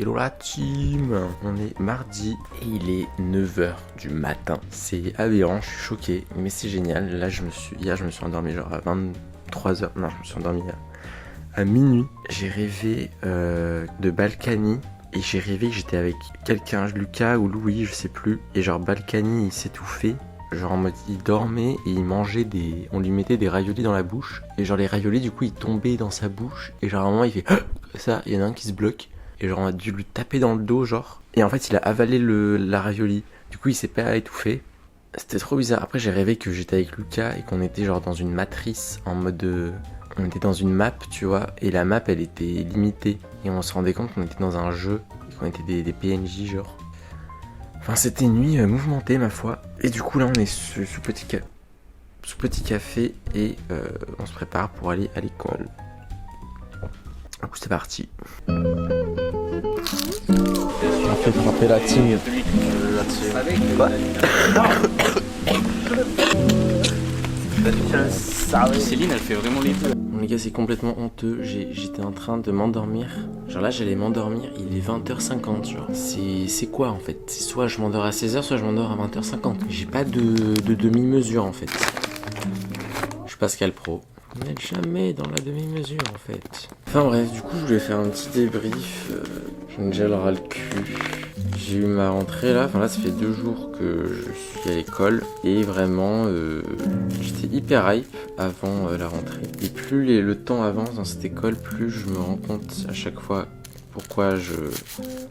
Hello la team. On est mardi et il est 9h du matin. C'est aberrant, je suis choqué, mais c'est génial. Là hier je me suis endormi genre à 23h. Non, je me suis endormi à minuit. J'ai rêvé de Balkany. Et j'ai rêvé que j'étais avec quelqu'un, Lucas ou Louis, je sais plus. Et genre Balkany il s'étouffait. Genre en mode il dormait et il mangeait on lui mettait des raviolis dans la bouche. Et genre les raviolis du coup ils tombaient dans sa bouche. Et genre à un moment il fait ça, il y en a un qui se bloque. Et genre on a dû lui taper dans le dos genre. Et en fait il a avalé la ravioli. Du coup il s'est pas étouffé. C'était trop bizarre. Après j'ai rêvé que j'étais avec Lucas et qu'on était genre dans une matrice en mode... On était dans une map tu vois. Et la map elle était limitée. Et on se rendait compte qu'on était dans un jeu. Et qu'on était des PNJ genre. Enfin c'était une nuit mouvementée ma foi. Et du coup là on est sous petit café. Et on se prépare pour aller à l'école. Du coup c'est parti. On a fait frapper la team. Quoi? Céline elle fait vraiment les deux. Les gars c'est complètement honteux, j'étais en train de m'endormir. Genre là j'allais m'endormir, il est 20h50 genre. C'est quoi en fait? C'est soit je m'endors à 16h, soit je m'endors à 20h50. J'ai pas de demi-mesure en fait. Je suis Pascal Pro. On n'est jamais dans la demi-mesure en fait. Enfin bref, du coup je voulais faire un petit débrief. J'ai déjà le ras le cul. J'ai eu ma rentrée là, enfin là ça fait 2 jours que je suis à l'école. Et vraiment j'étais hyper hype avant la rentrée. Et plus le temps avance dans cette école, plus je me rends compte à chaque fois pourquoi je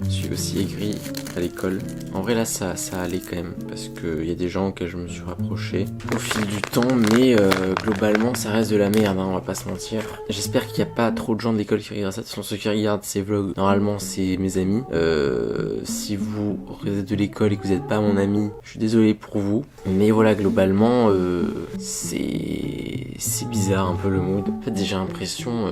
suis aussi aigri à l'école. En vrai là ça allait quand même parce qu'il y a des gens auxquels je me suis rapproché au fil du temps, mais globalement ça reste de la merde, hein, on va pas se mentir. J'espère qu'il n'y a pas trop de gens de l'école qui regardent ça. De toute façon ceux qui regardent ces vlogs, normalement c'est mes amis. Si vous êtes de l'école et que vous n'êtes pas mon ami, je suis désolé pour vous. Mais voilà, globalement c'est bizarre un peu le mood. En fait j'ai l'impression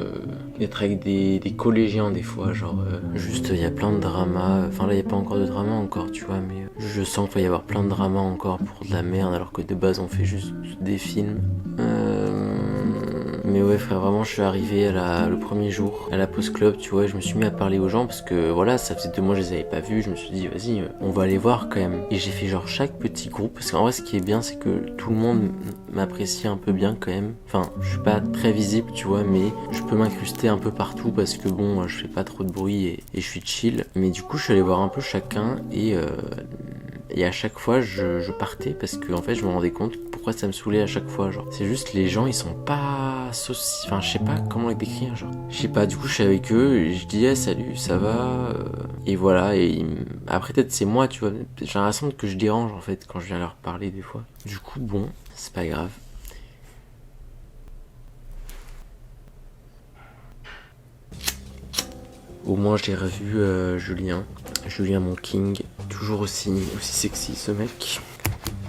d'être avec des collégiens des fois, genre juste il y a plein de dramas. Enfin là il n'y a pas encore de drama encore tu vois, mais je sens qu'il va y avoir plein de dramas encore pour de la merde alors que de base on fait juste des films. Mais ouais frère, vraiment je suis arrivé le premier jour à la pause club tu vois, je me suis mis à parler aux gens parce que voilà ça faisait 2 mois que je les avais pas vus. Je me suis dit vas-y on va aller voir quand même. Et j'ai fait genre chaque petit groupe parce qu'en vrai ce qui est bien c'est que tout le monde m'apprécie un peu bien quand même. Enfin je suis pas très visible tu vois, mais je peux m'incruster un peu partout parce que bon je fais pas trop de bruit et je suis chill. Mais du coup je suis allé voir un peu chacun et à chaque fois je partais parce que en fait je me rendais compte pourquoi ça me saoulait à chaque fois. Genre c'est juste les gens ils sont pas enfin je sais pas comment les décrire, genre je sais pas. Du coup je suis avec eux et je dis hey, salut ça va et voilà. Et après peut-être c'est moi tu vois, j'ai l'impression que je dérange en fait quand je viens leur parler des fois. Du coup bon c'est pas grave. Au moins j'ai revu Julien mon king, toujours aussi sexy ce mec.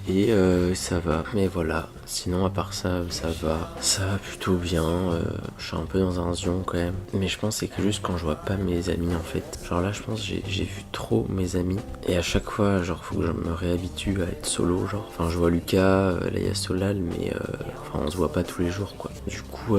Et ça va, mais voilà, sinon à part ça, ça va plutôt bien. Je suis un peu dans un zion quand même, mais je pense que c'est que juste quand je vois pas mes amis en fait. Genre là je pense que j'ai vu trop mes amis et à chaque fois genre faut que je me réhabitue à être solo genre. Enfin je vois Lucas, là il y a Solal, mais enfin on se voit pas tous les jours quoi. Du coup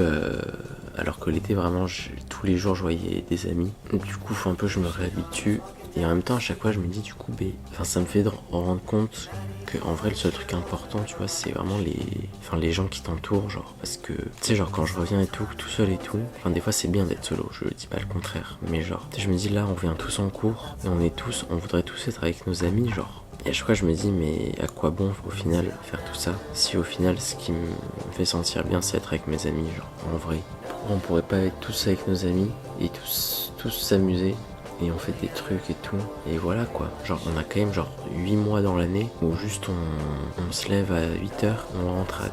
alors que l'été vraiment tous les jours je voyais des amis. Du coup faut un peu que je me réhabitue. Et en même temps à chaque fois je me dis du coup enfin ça me fait de rendre compte que en vrai le seul truc important tu vois c'est vraiment les gens qui t'entourent, genre parce que tu sais genre quand je reviens et tout seul et tout, enfin des fois c'est bien d'être solo, je dis pas le contraire, mais genre tu sais je me dis là on vient tous en cours et on voudrait tous être avec nos amis genre. Et à chaque fois je me dis mais à quoi bon au final faire tout ça si au final ce qui me fait sentir bien c'est être avec mes amis genre. En vrai pourquoi on pourrait pas être tous avec nos amis et tous s'amuser et on fait des trucs et tout, et voilà quoi. Genre on a quand même genre 8 mois dans l'année où juste on se lève à 8h, on rentre à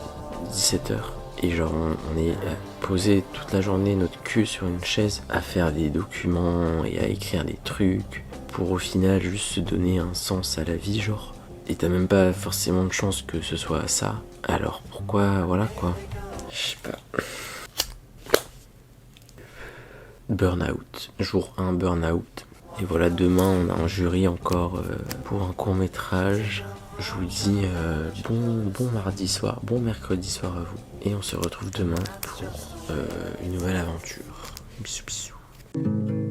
17h et genre on est posé toute la journée notre cul sur une chaise à faire des documents et à écrire des trucs pour au final juste se donner un sens à la vie genre. Et t'as même pas forcément de chance que ce soit ça, alors pourquoi voilà quoi. Je sais pas. Burnout, jour 1 burnout. Et voilà, demain on a un jury encore pour un court métrage. Je vous dis bon mardi soir, bon mercredi soir à vous. Et on se retrouve demain pour une nouvelle aventure. Bisous bisous.